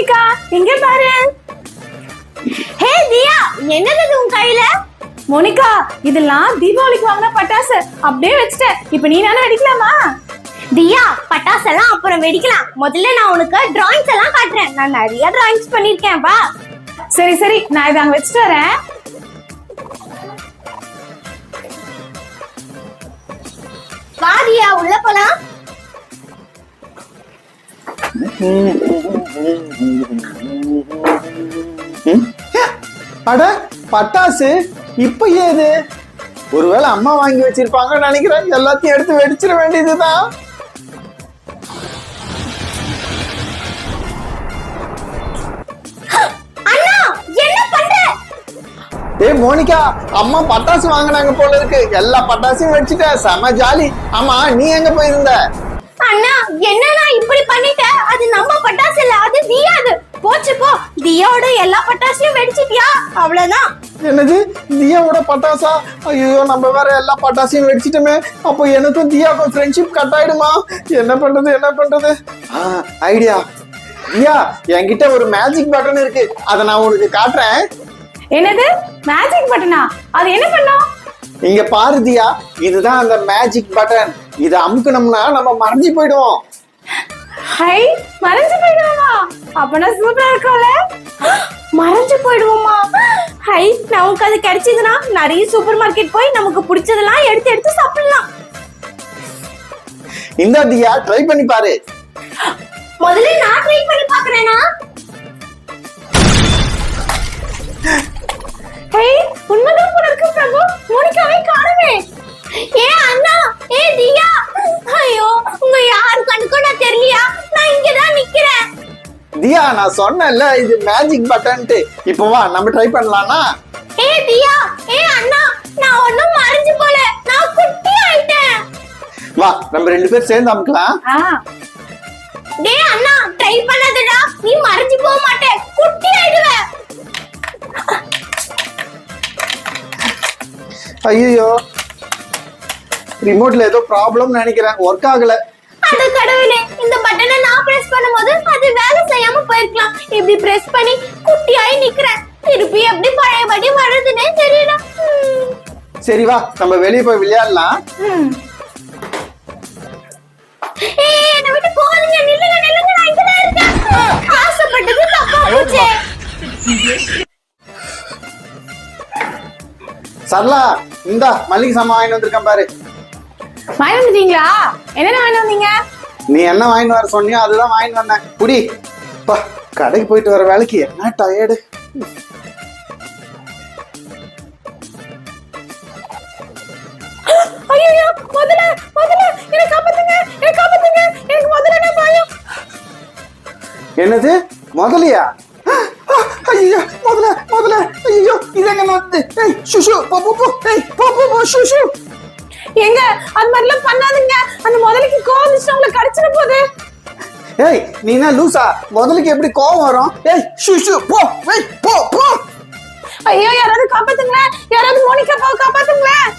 Monica, இங்க பாரு. ஹே தியா, என்னது உன் கையில? மோனிகா, இதெல்லாம் தீபாவளிக்கு வாங்கின பட்டாசு. அப்படியே வச்சுட்டேன். இப்ப நீ நானே வெடிக்கலாமா? தியா, பட்டாசெல்லாம் அப்புறம் வெடிக்கலாம். முதல்ல நான் உனக்கு டிராயிங்ஸ் எல்லாம் காட்டுறேன். நான் நிறைய டிராயிங்ஸ் பண்ணிருக்கேன். வா. சரி சரி, நான் இதை அங்க வச்சுட்டு வரேன். வா தியா, உள்ள போலாம். அட பட்டாசு இப்ப ஏது? ஒருவேளை அம்மா வாங்கி வச்சிருப்பாங்கன்னு நினைக்கிறேன். எல்லாத்தையும் எடுத்து வெடிச்சிட வேண்டியதுதான். அண்ணா, என்ன பண்ற? ஏய் மோனிகா, அம்மா பட்டாசு வாங்கினாங்க போல இருக்கு. எல்லா பட்டாசையும் வச்சுட்ட. செம ஜாலி. ஆமா, நீ எங்க போயிருந்த? அண்ணா, என்னன்னா இப்படி பண்ணிட்ட? அது நம்ம பட்டாசு இல்ல, அது தியாது. போச்சு போ. தியாவோட எல்லா பட்டாசையும் வெடிச்சிட்டியா? அவ்வளவுதான். என்னது, தியாவோட பட்டாசா? ஐயோ, நம்ம வேற எல்லா பட்டாசையும் வெடிச்சிட்டோமே. அப்போ எனக்கும் தியாவுக்கும் ஃப்ரெண்ட்ஷிப் கட் ஆயிடுமா? என்ன பண்றது? ஐடியா. தியா, என்கிட்ட ஒரு மேஜிக் பட்டன் இருக்கு. அதை நான் உனக்கு காட்டுறேன். என்னது மேஜிக் பட்டனா? அது என்ன பண்ணும்? இங்க பாரு தியா, இதுதான் அந்த மேஜிக் பட்டன். இதை அமுக்கணும்னா நம்ம மறைஞ்சு போயிடுவோம். ஹை, மறைஞ்சு போயிடுவோமா? அப்பனா சூப்பரா இருக்கும்ல. மறைஞ்சு போயிடுவோமா? ஹை, நமக்கு அது கிடைச்சதுன்னா நிறைய சூப்பர் மார்க்கெட் போய் நமக்கு பிடிச்சதெல்லாம் எடுத்து எடுத்து சாப்பிடலாம். இந்த தியா, ட்ரை பண்ணி பாரு. முதல்ல நான் ட்ரை பண்ணி பாக்குறேனா? ஹை, உண்மைதான் போல இருக்கு பிரபு. மோனிகாவை காணுமே. ஏ அண்ணா, ஏ தியா, ஐயோ, உங்க யாரு கண்ணுக்கும் நான் தெரியலையா? நான் இங்கதான் நிக்கிறேன். தியா, நான் சொன்னேன்ல இது மேஜிக் பட்டன்ட்டு. இப்போ வா, நம்ம ட்ரை பண்ணலாம்னா? ஏ தியா, ஏ அண்ணா, நான் ஒண்ணும் மறைஞ்சு போல. நான் குட்டி ஆயிட்டேன். வா, நம்ம ரெண்டு பேரும் சேர்ந்து அமுக்கலாம். டேய் அண்ணா, ட்ரை பண்ணாதடா. நீ மறைஞ்சு போக மாட்டே, குட்டி ஆயிடுவ. ஐயோ, ரிமோட்ல ஏதோ ப்ராப்ளம் நினைக்கிறேன். ஒர்க் ஆகல. அட கடவுளே, இந்த பட்டனை நான் பிரஸ் பண்ணும்போது அது வேலை செய்யாம போயிருக்கலாம். இப்படி பிரஸ் பண்ணி குட்டியாயி நிக்கிறேன். திருப்பி எப்படி பழையபடி வர்றதுன்னே தெரியல. சரி வா, நம்ம வெளியே போய் விளையாடலாம். ஏய், என்ன விட்டு போகாதீங்க. நில்லுங்க, நான் இங்கதான் இருக்கேன். ஆசைப்பட்டது தப்பா போச்சே. சரளா, இந்தா மளிகை சாமான் வாங்கிட்டு வந்திருக்கேன் பாரு. வாங்கி வந்துட்டீங்களா? என்னென்ன வாங்கி வந்தீங்க? நீ என்ன வாங்கிட்டு வர சொன்னியோ அதுதான் வாங்கிட்டு வந்தேன். குடி. கடைக்கு போயிட்டு வர வேலைக்கு என்ன டயர்டு. ஐயோ, முதல்ல என்ன காப்பாத்துங்க. எனக்கு முதல்ல பயம். என்னது முதலியா? ஐயோ, முதல்ல ஐயோ, இதெங்க வந்து. ஏய் சுஷு, போ சுஷு. எங்க அது மாதிரிலாம் பண்ணாதீங்க. அந்த முதலுக்கு கோவம் வந்துச்சு, உங்களை கடிச்சிட போகுது. ஏய், நீ என்ன லூசா? முதலுக்கு எப்படி கோவம் வரும்? ஏய் சுஷு, போ. ஐயோ, யாராவது காப்பாத்துங்களேன். யாராவது மோனிகாவை காப்பாத்துங்களேன்.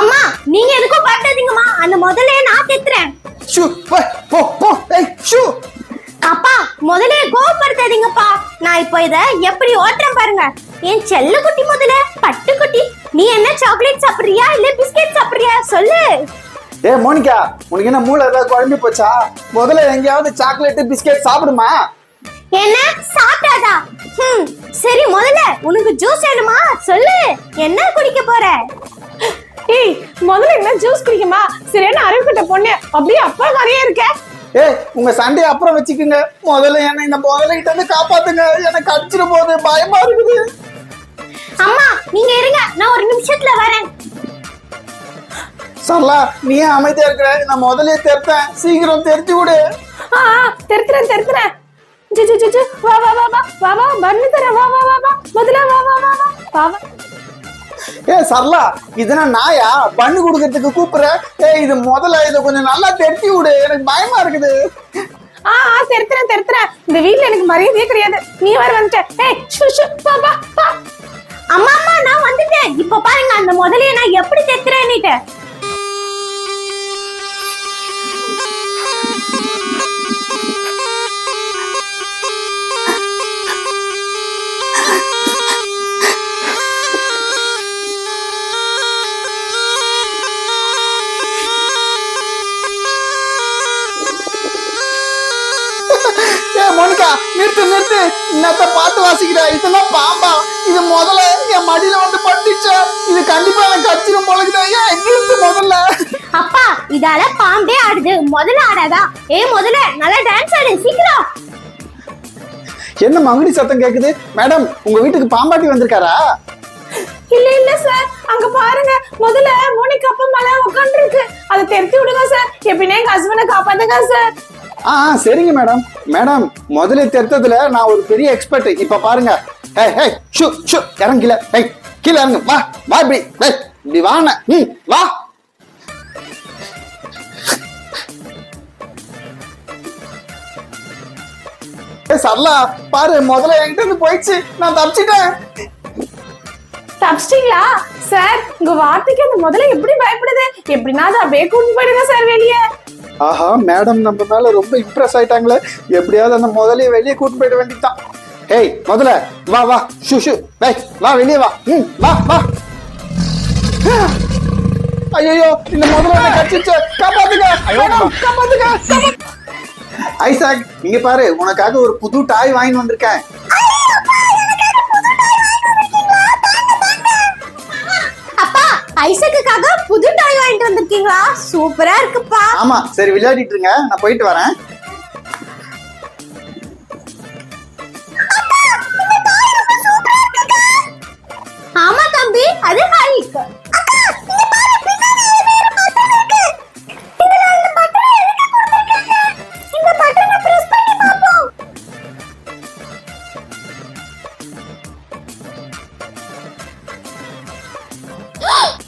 அம்மா, நீங்க எதுக்கும் பயப்படாதீங்கம்மா. அந்த முதல்ல நான் தெத்துறேன். ஷூ, போ. ஏய் ஷூ. அப்பா, முதல்ல கோவப்படுத்தாதீங்கப்பா. நான் இப்போ இத எப்படி ஓட்டுறேன் பாருங்க. என் செல்ல குட்டி முதல்ல, பட்டுக்குட்டி, நீ என்ன சாக்லேட் சாப்பிடுறியா இல்ல பிஸ்கெட் சாப்பிடுறியா சொல்லு. ஏ மோனிகா, உனக்கு என்ன மூளை ஏதாவது குழம்பி போச்சா? முதல்ல எங்கேயாவது சாக்லேட் பிஸ்கெட் சாப்பிடுமா? என்ன சாப்பிட்டாதா? சரி, முதல்ல உனக்கு ஜூஸ் வேணுமா சொல்லு. என்ன குடிக்க போற? ஏய், முதல்ல என்ன ஜூஸ் குடிக்குமா? சரியான அறிவுக்கிட்ட பொண்ணு. அப்படியே அப்பா மாதிரியே இருக்க. ஏய், உங்க சண்டையை அப்புறம் வச்சுக்குங்க. முதல்ல என்ன இந்த முதல்கிட்ட இருந்து காப்பாத்துங்க. எனக்கு அடிச்சிட போகுது, பயமா இருக்குது. அம்மா, நீங்க இருங்க, நான் ஒரு நிமிஷத்துல வரேன். சரளா, நீ ஏன் அமைதியா இருக்கிற? நான் முதலே தெரித்தேன். சீக்கிரம் தெரிச்சு விடு. தெரித்துறேன். வா, பண்ணு தரேன். வா, முதல்ல வா. ஏ சரளா, இதுனா நாயா பண்ணு குடுக்கறதுக்கு கூப்பிடுற? இது முதல்ல இதை கொஞ்சம் நல்லா தெரிச்சு விடு. எனக்கு பயமா இருக்குது. தெரித்துறேன். இந்த வீட்ல எனக்கு மரியாதையே கிடையாது. நீ வர வந்துட்ட. ஏய் சுஷு, பா. அம்மா, நான் வந்துட்டேன். இப்ப பாருங்க அந்த முதலைய நான் எப்படி தெத்துறேன்னுட்டு. மோனிகா நிறுத்து நிறுத்து, இன்னத்த பாட்டு வாசிக்கிற, இதெல்லாம் பாம்பா? இது முதல்ல என் மடியில வந்து பட்டுச்சு, இது கண்டிப்பா எனக்கு கச்சிரும் பொழுதுதான். ஏன் நிறுத்து முதல்ல. அப்பா இதால பாம்பே ஆடுது, முதல்ல ஆடாதா? முதல்ல நல்லா டான்ஸ் ஆடு சீக்கிரம். என்ன மங்கடி சத்தம் கேக்குது? மேடம், உங்க வீட்டுக்கு பாம்பாட்டி வந்திருக்காரா? இல்ல இல்ல சார், அங்க பாருங்க, முதல்ல மோனிகா அப்பா மேல உட்கார்ந்து இருக்கு. அதை தெரித்து விடுங்க சார், எப்படின்னா எங்க ஹஸ்பண்டை காப்பாத்துங்க சார். சரிங்க மேடம். மேடம், முதல்ல தெரித்ததுல நான் ஒரு பெரிய எக்ஸ்பர்ட். இப்ப பாருங்க. இறங்கில, கீழே இறங்கு. வா வா, இப்படி இப்படி வான, வா. சரலா பாரு, முதல்ல என்கிட்ட இருந்து போயிடுச்சு, நான் தப்பிச்சிட்டேன். தப்பிச்சிட்டீங்களா சார்? உங்க வார்த்தைக்கு அந்த முதல்ல எப்படி பயப்படுது? எப்படின்னா அதை அப்படியே கூட்டிட்டு போயிடுங்க சார் வெளியே. ஆஹா, மேடம் நம்ம மேல ரொம்ப இம்ப்ரெஸ் ஆயிட்டாங்களே. எப்படியாவது அந்த முதலைய வெளியே கூட்டு போயிட வேண்டியதுதான். ஏய் முதல்ல வா வா, ஷூ ஷூ, வா வெளியே வா. வா வா. ஐயோ, இந்த முதல்ல கடிச்சிச்சு, காப்பாத்துங்க காப்பாத்துங்க. ஐசாக், இங்க பாரு, உனக்காக ஒரு புது டாய் வாங்கி வந்திருக்கேன். அப்பா ஐசக்குக்காக புது டாய் வாங்கிட்டு வந்திருக்கீங்களா? சூப்பரா இருக்குப்பா. ஆமா, சரி விளையாடிட்டு இருங்க, நான் போயிட்டு வரேன். ஆமா தம்பி, அது ஹல்க்.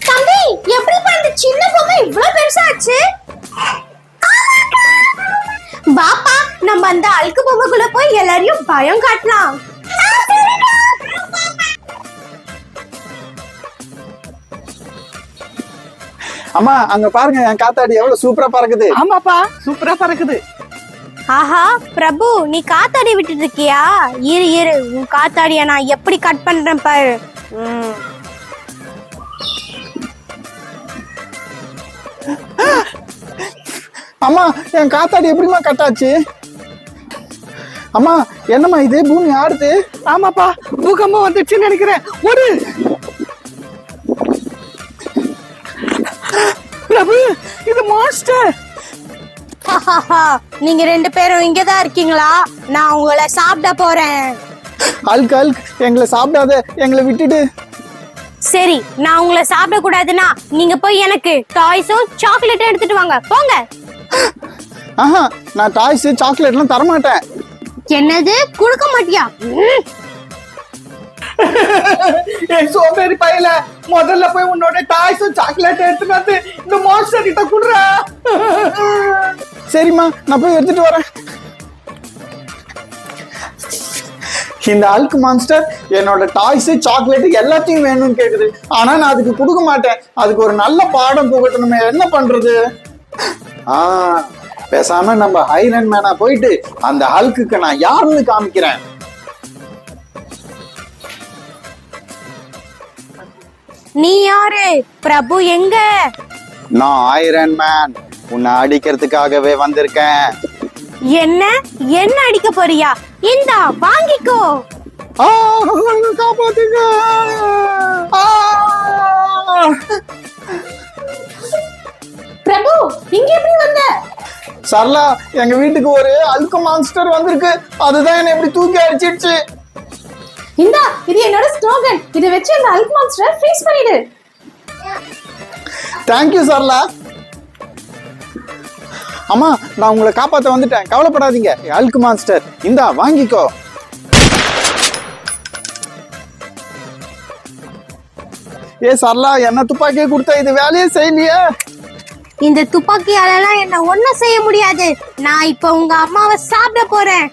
தம்பி, எப்படி இந்த சின்ன பொம்மை இவ்ளோ பெருசாச்சு? பாப்பா, நம்ம அந்த அல்கு பொம்மைக்குள்ள போய் எல்லாரையும் பயம் காட்டலாம். அம்மா, அங்க பாருங்க, என் காத்தாடி எவ்வளவு சூப்பரா பறக்குது. ஆமாப்பா, சூப்பரா பறக்குது. ஆஹா பிரபு, நீ காத்தாடி விட்டுட்டு இருக்கியா? இரு இரு, உன் காத்தாடிய நான் எப்படி கட் பண்றேன் பாரு. அம்மா, என் காத்தாடி எப்படிமா கட்டாச்சு? அம்மா, என்னம்மா இது, பூமி ஆடுது? ஆமாப்பா, பூகம்பம் வந்துச்சுன்னு நினைக்கிறேன். ஒரு பிரபு, இது மாஸ்டர். நீங்க ரெண்டு பேரும் இங்கதான் இருக்கீங்களா? நான் உங்களை சாப்பிட போறேன். அல்க் அல்க், எங்களை சாப்பிடாத, எங்களை விட்டுடு. சரி, நான் உங்களை சாப்பிட கூடாதுன்னா நீங்க போய் எனக்கு டாய்ஸும் சாக்லேட்டும் எடுத்துட்டு வாங்க, போங்க. ஆஹா, நான் டாய்ஸ் சாக்லேட்லாம் தரமாட்டேன். என்னது, கொடுக்க மாட்டியா? சோம்பேறி பையல, முதல்ல போய் உன்னோட டாய்ஸும் சாக்லேட் எடுத்துட்டு வந்து இந்த மாஸ்டர் கிட்ட குடுறா. சரிம்மா, நான் போய் எடுத்துட்டு வரேன். இந்த அல்க் மான்ஸ்டர் என்னோட டாய்ஸ் சாக்லேட் எல்லாத்தையும் வேணும்னு கேக்குது. ஆனா நான் அதுக்கு கொடுக்க மாட்டேன். அதுக்கு ஒரு நல்ல பாடம் புகட்டணுமே, என்ன பண்றது? பேசாம நம்ம ஐரன் மேனா போயிட்டு அந்த ஹல்க்குக்கு நான் யாருன்னு காமிக்கிறேன். நீ யாரு? பிரபு எங்க? நான் ஐரன் மேன், உன்னை அடிக்கிறதுக்காகவே வந்திருக்கேன். என்ன என்ன அடிக்க போறியா? இந்தா வாங்கிக்கோ. காப்பாத்துங்க. பிரபு, இங்க எப்படி வந்த? சரலா, எங்க வீட்டுக்கு ஒரு அல்கு மான்ஸ்டர் வந்திருக்கு. அதுதான் என்ன இப்படி தூக்கி அடிச்சிடுச்சு. இந்தா, இது என்னோட ஸ்லோகன். இதை வச்சு அந்த அல்க் மான்ஸ்டர் ஃப்ரீஸ் பண்ணிடு. தேங்க்யூ சரலா. அம்மா, நான் உங்களை காப்பாத்த வந்துட்டேன், கவலைப்படாதீங்க. அல்கு மான்ஸ்டர், இந்தா வாங்கிக்கோ. சரலா, என்ன துப்பாக்கியை கொடுத்தா இது வேலையே செய்யலையே. இந்த துப்பாக்கியாலலாம் என்ன ஒண்ணும் செய்ய முடியாது. நான் இப்ப உங்க அம்மாவை சாப்பிட போறேன்.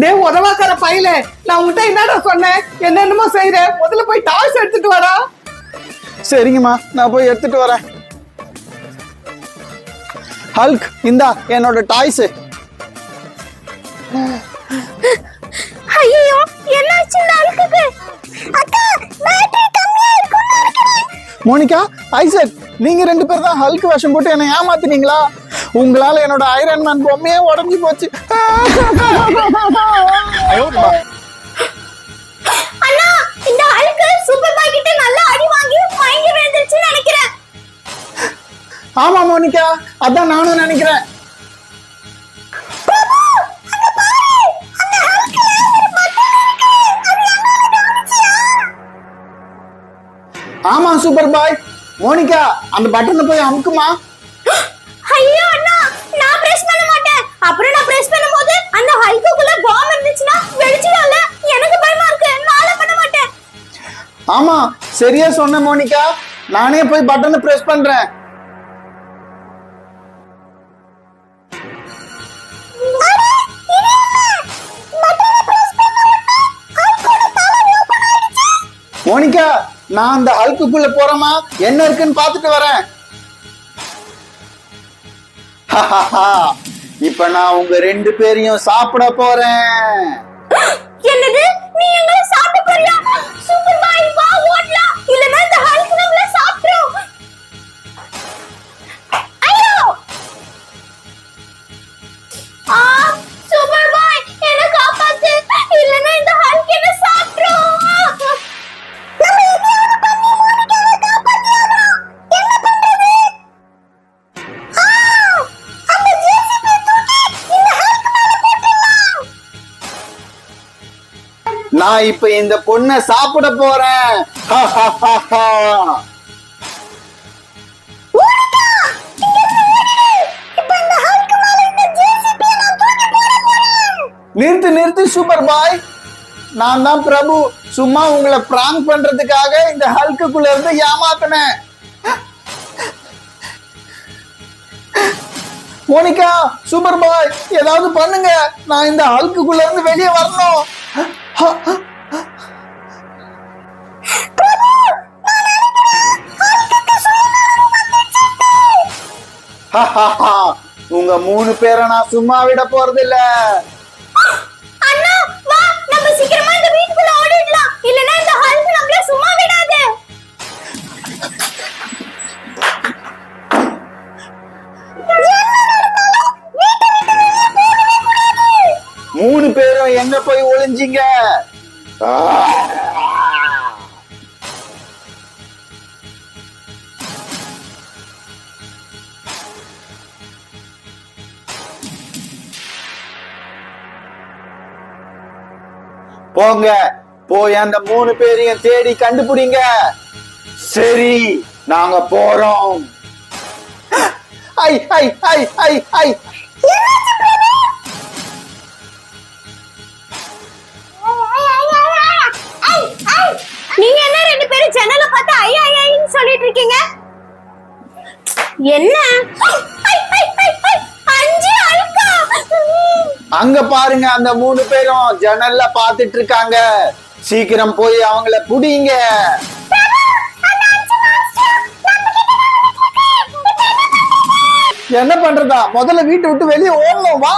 டேய் உதவாக்கற பையல, நான் உன்கிட்ட என்னடா சொன்னேன்? என்னென்னமோ செய்யற, முதல்ல போய் டாய்ஸ் எடுத்துட்டு வாடா. சரிங்கம்மா, நான் போய் எடுத்துட்டு வரேன். ஹல்க், இந்தா என்னோட டாய்ஸ். ஐயோ, என்னாச்சு இந்த அல்குக்கு? அக்கா, பேட்டரி கம்மியா இருக்குன்னு நினைக்கிறேன். மோனிகா, ஐசக், நீங்க ரெண்டு பேர் தான் ஹல்க் வேஷம் போட்டு என்ன ஏமாத்துனீங்களா? உங்களால என்னோட ஐரன் மேன் பொம்மையே உடஞ்சி போச்சு. அண்ணா இந்த ஹல்க் சூப்பர் பாய் கிட்ட நல்லா அடி வாங்கி மயங்கி விழுந்துருச்சுன்னு நினைக்கிறேன். ஆமா மோனிகா, அதான் நானும் நினைக்கிறேன். ஆமா சூப்பர் பாய். மோனிகா அந்த பட்டனை போய் அமுக்குமா. ஐயோ அண்ணா, நான் பிரஸ் பண்ண மாட்டேன். அப்புறம் நான் பிரஸ் பண்ணும்போது அந்த ஹல்க்குள்ள பாம் இருந்துச்சுன்னா வெடிச்சிடும்ல. எனக்கு பயமா இருக்கு. நான் பண்ண மாட்டேன். ஆமா சரியா சொன்ன மோனிகா, நானே போய் பட்டனை பிரஸ் பண்றேன். மோனிகா நான் அந்த ஹல்குக்குள்ள போறேமா, என்ன இருக்குன்னு பாத்துட்டு வரேன். இப்ப நான் உங்க 2 பேரையும் சாப்பிட போறேன். என்னது, நீ எங்களை சாப்பிட போறியா? சூப்பர் பாய் வா ஓடலாம், இல்லனா இந்த ஹல்க் நம்மள சாப்பிடும். ஐயோ ஆ சூப்பர் பாய் என்ன காப்பாத்து, இல்லனா இந்த ஹல்க் என்ன சாப்பிடும். நம்ம எதையாவது பண்ணி மோனிகாவை காப்பாத்தியாகணும். என்ன பண்றது? அந்த ஜேசிபி தூக்கி இந்த ஹல்க் மேல போட்டுடலாம். நான் இப்ப இந்த பொண்ணை சாப்பிட போறேன். மோனிகா இங்க இருந்து இப்ப இந்த ஹல்க் மேல இந்த ஜேசிபி நான் தூக்கி போட போறேன். நிறுத்து சூப்பர் பாய், நான் தான் பிரபு. சும்மா உங்களை பிராங்க் பண்றதுக்காக இந்த ஹல்குக்குள்ள இருந்து ஏமாத்தினேன். மோனிகா சூப்பர் பாய் ஏதாவது பண்ணுங்க, நான் இந்த ஹல்குக்குள்ள இருந்து வெளியே வரணும். உங்க 3 பேரை நான் சும்மா விட போறது இல்ல. அண்ணா வா, நம்ம சீக்கிரமா இந்த வீட்டுக்குள்ள ஓடிடலாம். இல்லனா இந்த ஹல்க் நம்மள சும்மா விடாது. 3 பேரும் எங்க போய் ஒளிஞ்சீங்க? போங்க, போய் அந்த 3 பேரையும் தேடி கண்டுபிடிங்க. சரி நாங்க போறோம். ஐ ஐ ஐ ஐ ஐ நீங்க என்ன 2 பேரும் ஜன்னல பார்த்து ஐ ஐ ஐன்னு சொல்லிட்டு இருக்கீங்க? என்ன? ஐ ஐ ஐ ஐ 5 ஹல்கா. அங்க பாருங்க, அந்த 3 பேரும் ஜன்னல்ல பாத்துட்டு இருக்காங்க. சீக்கிரம் போய் அவங்கள புடிங்க. என்ன பண்றதா? முதல்ல வீட்டை விட்டு வெளியே ஓடணும். வா.